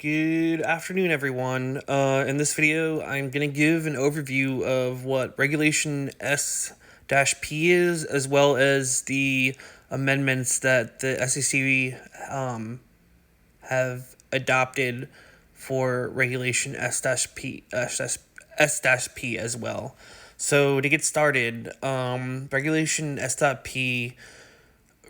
Good afternoon, everyone. In this video, I'm going to give an overview of what Regulation S-P is, as well as the amendments that the SEC have adopted for Regulation S-P as well. So to get started, Regulation S.P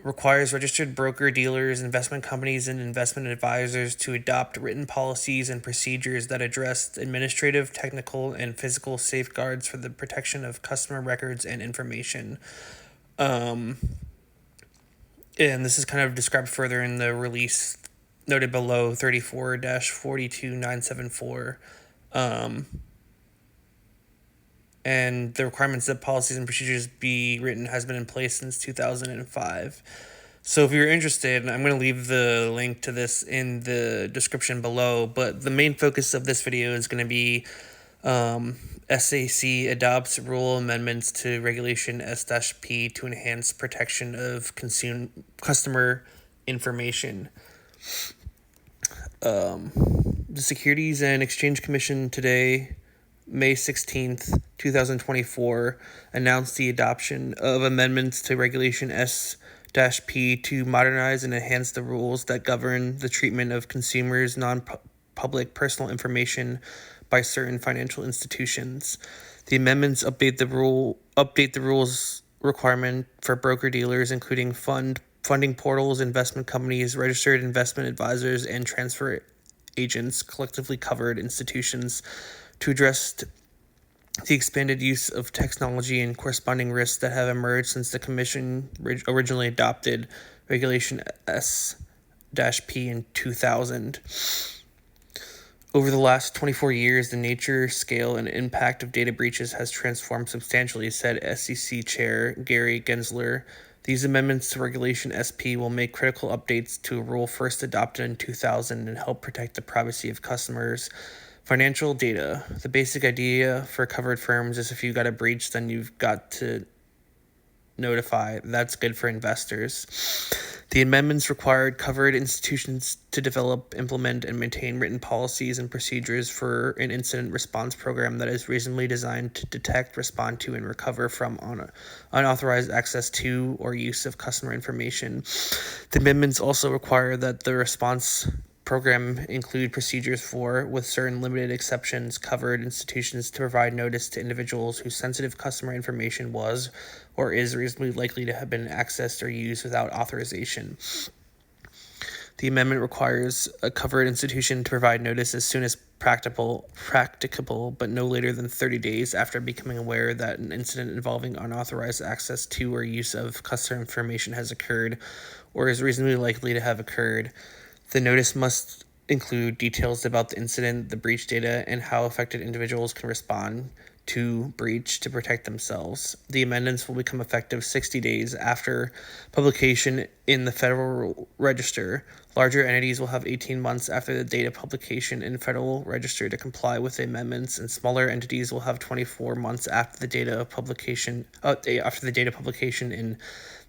requires registered broker dealers, investment companies, and investment advisors to adopt written policies and procedures that address administrative, technical, and physical safeguards for the protection of customer records and information. And this is kind of described further in the release noted below 34-42974. And the requirements that policies and procedures be written has been in place since 2005. So if you're interested, I'm going to leave the link to this in the description below, but the main focus of this video is going to be SAC adopts rule amendments to Regulation S-P to enhance protection of customer information. The Securities and Exchange Commission today, May 16th, 2024, announced the adoption of amendments to Regulation S-P to modernize and enhance the rules that govern the treatment of consumers' non-public personal information by certain financial institutions. The amendments update the rules requirement for broker-dealers, including funding portals, investment companies, registered investment advisors, and transfer agents, collectively covered institutions, to address the expanded use of technology and corresponding risks that have emerged since the Commission originally adopted Regulation S-P in 2000. Over the last 24 years, the nature, scale, and impact of data breaches has transformed substantially, said SEC Chair Gary Gensler. These amendments to Regulation SP will make critical updates to a rule first adopted in 2000 and help protect the privacy of customers' financial data. The basic idea for covered firms is if you got a breach, then you've got to notify. That's good for investors. The amendments required covered institutions to develop, implement, and maintain written policies and procedures for an incident response program that is reasonably designed to detect, respond to, and recover from unauthorized access to or use of customer information. The amendments also require that the response program include procedures for, with certain limited exceptions, covered institutions to provide notice to individuals whose sensitive customer information was or is reasonably likely to have been accessed or used without authorization. The amendment requires a covered institution to provide notice as soon as practicable, but no later than 30 days after becoming aware that an incident involving unauthorized access to or use of customer information has occurred or is reasonably likely to have occurred. The notice must include details about the incident, the breach data, and how affected individuals can respond to breach to protect themselves. The amendments will become effective 60 days after publication in the Federal Register. Larger entities will have 18 months after the date of publication in Federal Register to comply with the amendments, and smaller entities will have 24 months after the date of publication in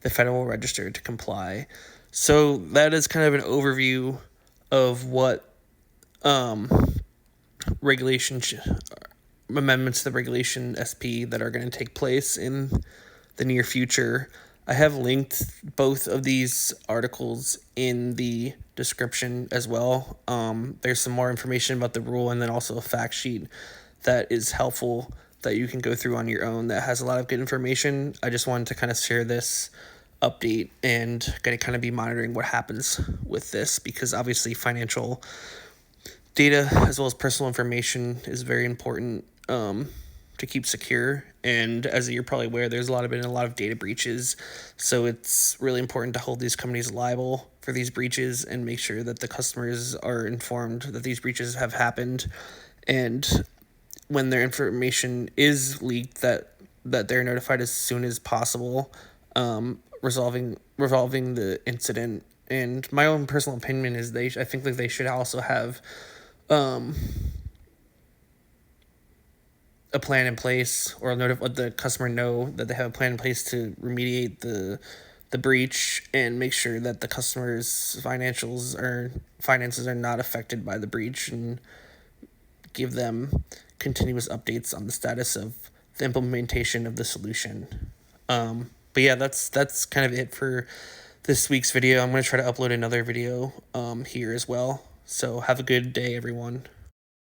the Federal Register to comply. So that is kind of an overview of what amendments to the Regulation SP that are going to take place in the near future. I have linked both of these articles in the description as well. There's some more information about the rule and then also a fact sheet that is helpful that you can go through on your own that has a lot of good information. I just wanted to kind of share this update and going to kind of be monitoring what happens with this, because obviously financial data as well as personal information is very important to keep secure. And as you're probably aware, there's been a lot of data breaches, so it's really important to hold these companies liable for these breaches and make sure that the customers are informed that these breaches have happened, and when their information is leaked, that they're notified as soon as possible, resolving the incident. And my own personal opinion is I think that they should also have a plan in place, or let the customer know that they have a plan in place to remediate the the breach and make sure that the customer's finances are not affected by the breach, and give them continuous updates on the status of the implementation of the solution. But yeah, that's kind of it for this week's video. I'm going to try to upload another video here as well. So have a good day, everyone.